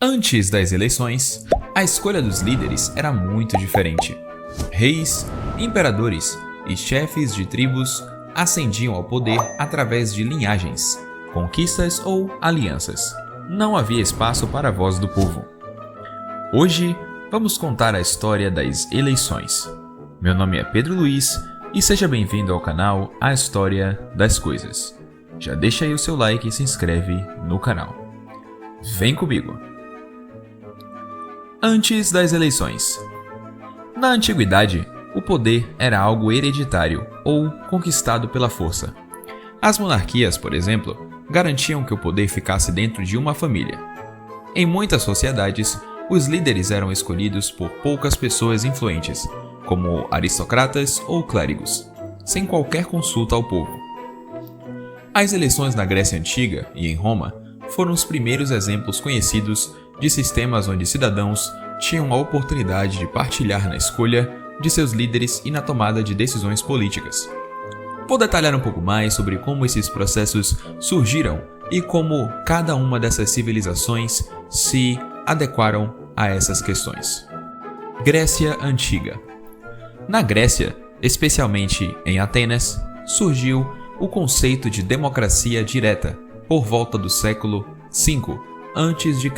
Antes das eleições, a escolha dos líderes era muito diferente. Reis, imperadores e chefes de tribos ascendiam ao poder através de linhagens, conquistas ou alianças. Não havia espaço para a voz do povo. Hoje, vamos contar a história das eleições. Meu nome é Pedro Luiz e seja bem-vindo ao canal A História das Coisas. Já deixa aí o seu like e se inscreve no canal. Vem comigo! Antes das eleições. Na antiguidade, o poder era algo hereditário ou conquistado pela força. As monarquias, por exemplo, garantiam que o poder ficasse dentro de uma família. Em muitas sociedades, os líderes eram escolhidos por poucas pessoas influentes, como aristocratas ou clérigos, sem qualquer consulta ao povo. As eleições na Grécia Antiga e em Roma foram os primeiros exemplos conhecidos de sistemas onde cidadãos tinham a oportunidade de partilhar na escolha de seus líderes e na tomada de decisões políticas. Vou detalhar um pouco mais sobre como esses processos surgiram e como cada uma dessas civilizações se adequaram a essas questões. Grécia Antiga. Na Grécia, especialmente em Atenas, surgiu o conceito de democracia direta por volta do século V a.C.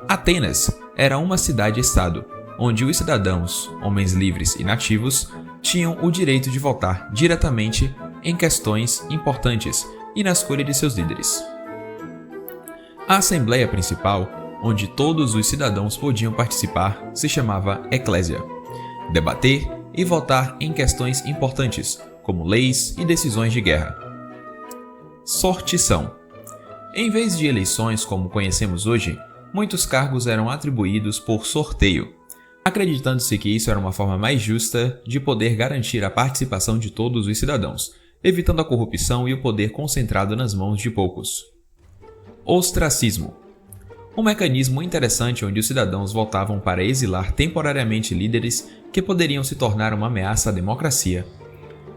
Atenas era uma cidade-estado, onde os cidadãos, homens livres e nativos, tinham o direito de votar diretamente em questões importantes e na escolha de seus líderes. A assembleia principal, onde todos os cidadãos podiam participar, se chamava Eclésia. Debater e votar em questões importantes, como leis e decisões de guerra. Sortição. Em vez de eleições como conhecemos hoje, muitos cargos eram atribuídos por sorteio, acreditando-se que isso era uma forma mais justa de poder garantir a participação de todos os cidadãos, evitando a corrupção e o poder concentrado nas mãos de poucos. Ostracismo. Um mecanismo interessante onde os cidadãos votavam para exilar temporariamente líderes que poderiam se tornar uma ameaça à democracia.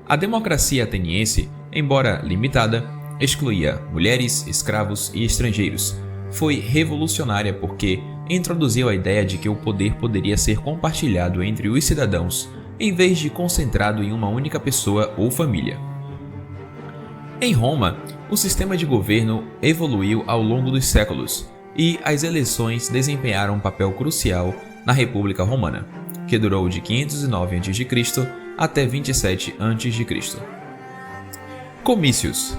A democracia ateniense, embora limitada, excluía mulheres, escravos e estrangeiros. Foi revolucionária porque introduziu a ideia de que o poder poderia ser compartilhado entre os cidadãos, em vez de concentrado em uma única pessoa ou família. Em Roma, o sistema de governo evoluiu ao longo dos séculos, e as eleições desempenharam um papel crucial na República Romana, que durou de 509 a.C. até 27 a.C. Comícios.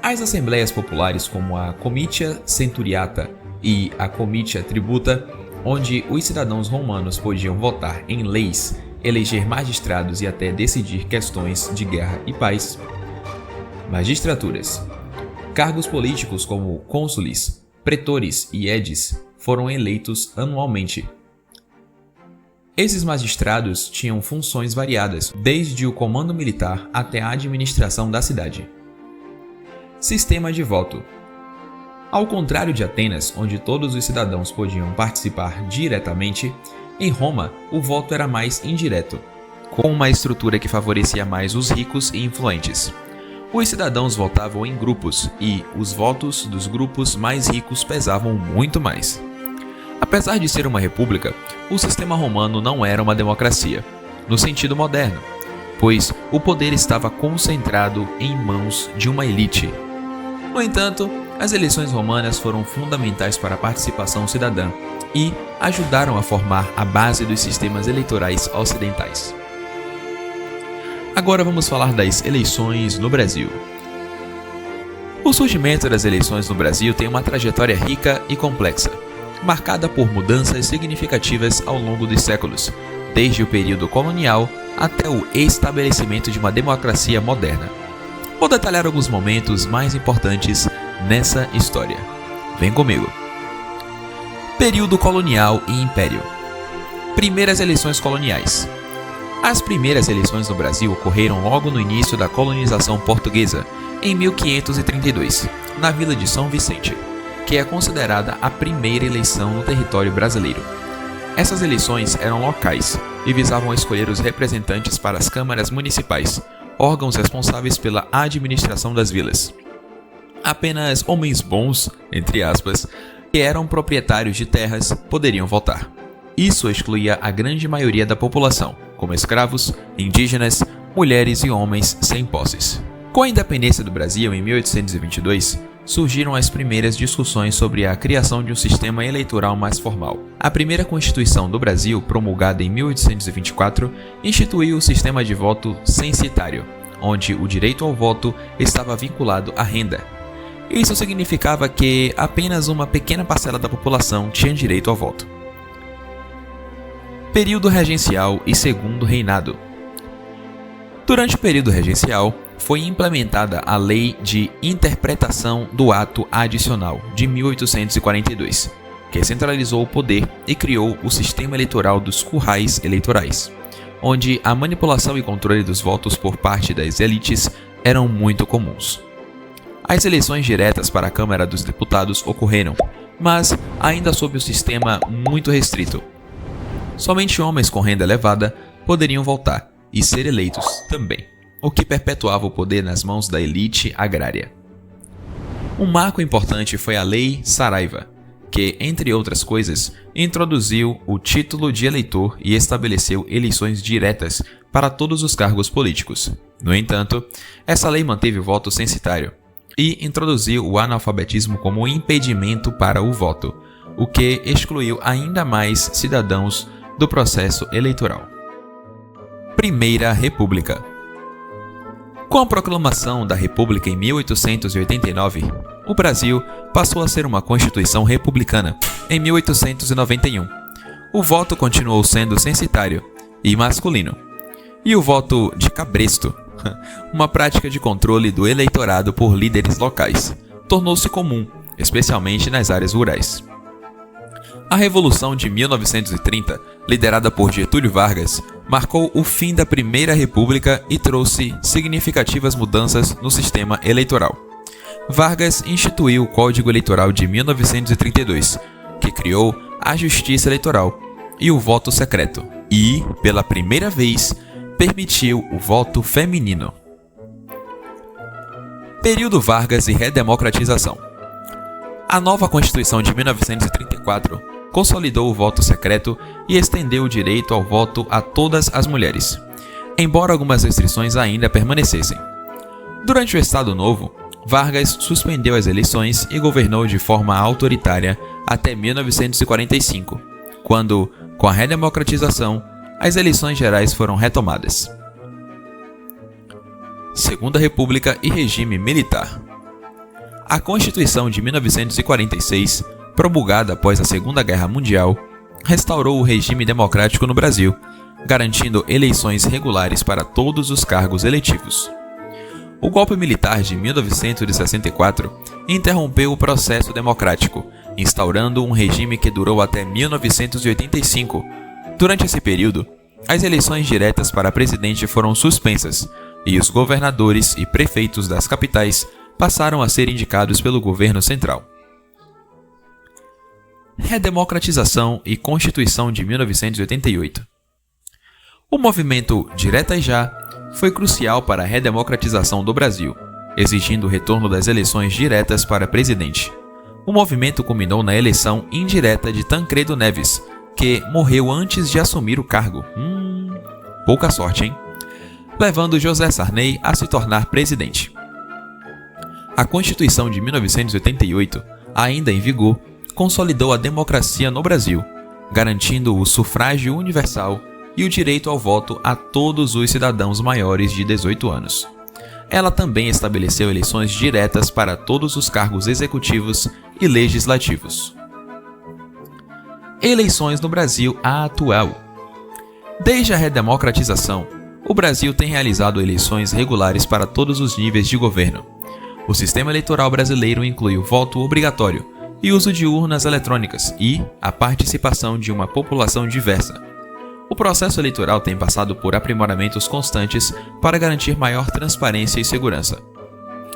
As assembleias populares como a Comitia Centuriata e a Comitia Tributa, onde os cidadãos romanos podiam votar em leis, eleger magistrados e até decidir questões de guerra e paz. Magistraturas. Cargos políticos como cônsules, pretores e edes foram eleitos anualmente. Esses magistrados tinham funções variadas, desde o comando militar até a administração da cidade. Sistema de voto. Ao contrário de Atenas, onde todos os cidadãos podiam participar diretamente, em Roma o voto era mais indireto, com uma estrutura que favorecia mais os ricos e influentes. Os cidadãos votavam em grupos e os votos dos grupos mais ricos pesavam muito mais. Apesar de ser uma república, o sistema romano não era uma democracia, no sentido moderno, pois o poder estava concentrado em mãos de uma elite. No entanto, as eleições romanas foram fundamentais para a participação cidadã e ajudaram a formar a base dos sistemas eleitorais ocidentais. Agora vamos falar das eleições no Brasil. O surgimento das eleições no Brasil tem uma trajetória rica e complexa, marcada por mudanças significativas ao longo dos séculos, desde o período colonial até o estabelecimento de uma democracia moderna. Vou detalhar alguns momentos mais importantes nessa história. Vem comigo. Período colonial e império. Primeiras eleições coloniais. As primeiras eleições no Brasil ocorreram logo no início da colonização portuguesa, em 1532, na vila de São Vicente, que é considerada a primeira eleição no território brasileiro. Essas eleições eram locais e visavam escolher os representantes para as câmaras municipais, órgãos responsáveis pela administração das vilas. Apenas homens bons, entre aspas, que eram proprietários de terras poderiam votar. Isso excluía a grande maioria da população, como escravos, indígenas, mulheres e homens sem posses. Com a independência do Brasil em 1822, surgiram as primeiras discussões sobre a criação de um sistema eleitoral mais formal. A primeira Constituição do Brasil, promulgada em 1824, instituiu o sistema de voto censitário, onde o direito ao voto estava vinculado à renda. Isso significava que apenas uma pequena parcela da população tinha direito ao voto. Período regencial e segundo reinado. Durante o período regencial, foi implementada a Lei de Interpretação do Ato Adicional, de 1842, que centralizou o poder e criou o sistema eleitoral dos currais eleitorais, onde a manipulação e controle dos votos por parte das elites eram muito comuns. As eleições diretas para a Câmara dos Deputados ocorreram, mas ainda sob um sistema muito restrito. Somente homens com renda elevada poderiam votar e ser eleitos também, o que perpetuava o poder nas mãos da elite agrária. Um marco importante foi a Lei Saraiva, que, entre outras coisas, introduziu o título de eleitor e estabeleceu eleições diretas para todos os cargos políticos. No entanto, essa lei manteve o voto censitário e introduziu o analfabetismo como impedimento para o voto, o que excluiu ainda mais cidadãos do processo eleitoral. Primeira República. Com a proclamação da República em 1889, o Brasil passou a ser uma Constituição republicana em 1891. O voto continuou sendo censitário e masculino. E o voto de cabresto, uma prática de controle do eleitorado por líderes locais, tornou-se comum, especialmente nas áreas rurais. A Revolução de 1930, liderada por Getúlio Vargas, marcou o fim da Primeira República e trouxe significativas mudanças no sistema eleitoral. Vargas instituiu o Código Eleitoral de 1932, que criou a Justiça Eleitoral e o voto secreto, e, pela primeira vez, permitiu o voto feminino. Período Vargas e redemocratização. A nova Constituição de 1934 consolidou o voto secreto e estendeu o direito ao voto a todas as mulheres, embora algumas restrições ainda permanecessem. Durante o Estado Novo, Vargas suspendeu as eleições e governou de forma autoritária até 1945, quando, com a redemocratização, as eleições gerais foram retomadas. Segunda República e regime militar. A Constituição de 1946, promulgada após a Segunda Guerra Mundial, restaurou o regime democrático no Brasil, garantindo eleições regulares para todos os cargos eletivos. O golpe militar de 1964 interrompeu o processo democrático, instaurando um regime que durou até 1985. Durante esse período, as eleições diretas para presidente foram suspensas e os governadores e prefeitos das capitais passaram a ser indicados pelo governo central. Redemocratização e Constituição de 1988. O movimento Diretas Já foi crucial para a redemocratização do Brasil, exigindo o retorno das eleições diretas para presidente. O movimento culminou na eleição indireta de Tancredo Neves, que morreu antes de assumir o cargo. Pouca sorte, hein? Levando José Sarney a se tornar presidente. A Constituição de 1988, ainda em vigor, consolidou a democracia no Brasil, garantindo o sufrágio universal e o direito ao voto a todos os cidadãos maiores de 18 anos. Ela também estabeleceu eleições diretas para todos os cargos executivos e legislativos. Eleições no Brasil atual. Desde a redemocratização, o Brasil tem realizado eleições regulares para todos os níveis de governo. O sistema eleitoral brasileiro inclui o voto obrigatório e uso de urnas eletrônicas e a participação de uma população diversa. O processo eleitoral tem passado por aprimoramentos constantes para garantir maior transparência e segurança.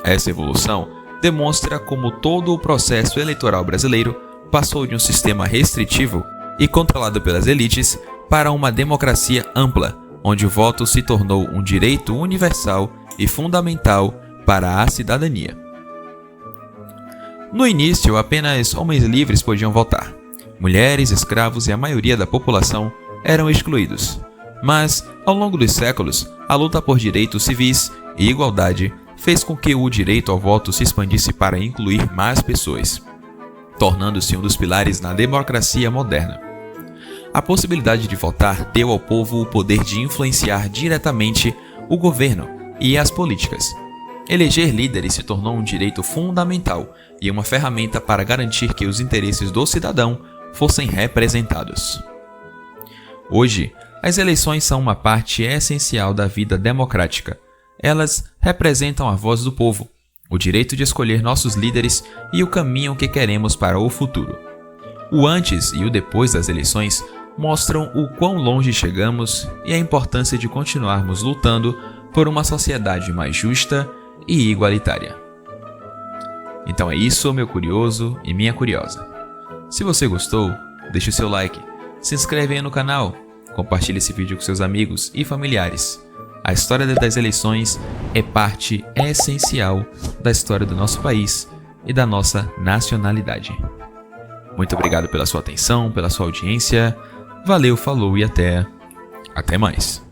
Essa evolução demonstra como todo o processo eleitoral brasileiro passou de um sistema restritivo e controlado pelas elites para uma democracia ampla, onde o voto se tornou um direito universal e fundamental para a cidadania. No início, apenas homens livres podiam votar. Mulheres, escravos e a maioria da população eram excluídos. Mas, ao longo dos séculos, a luta por direitos civis e igualdade fez com que o direito ao voto se expandisse para incluir mais pessoas, tornando-se um dos pilares na democracia moderna. A possibilidade de votar deu ao povo o poder de influenciar diretamente o governo e as políticas. Eleger líderes se tornou um direito fundamental e uma ferramenta para garantir que os interesses do cidadão fossem representados. Hoje, as eleições são uma parte essencial da vida democrática. Elas representam a voz do povo, o direito de escolher nossos líderes e o caminho que queremos para o futuro. O antes e o depois das eleições mostram o quão longe chegamos e a importância de continuarmos lutando por uma sociedade mais justa e igualitária. Então é isso, meu curioso e minha curiosa. Se você gostou, deixe o seu like, se inscreve aí no canal, compartilhe esse vídeo com seus amigos e familiares. A história das eleições é parte essencial da história do nosso país e da nossa nacionalidade. Muito obrigado pela sua atenção, pela sua audiência. Valeu, falou e até mais.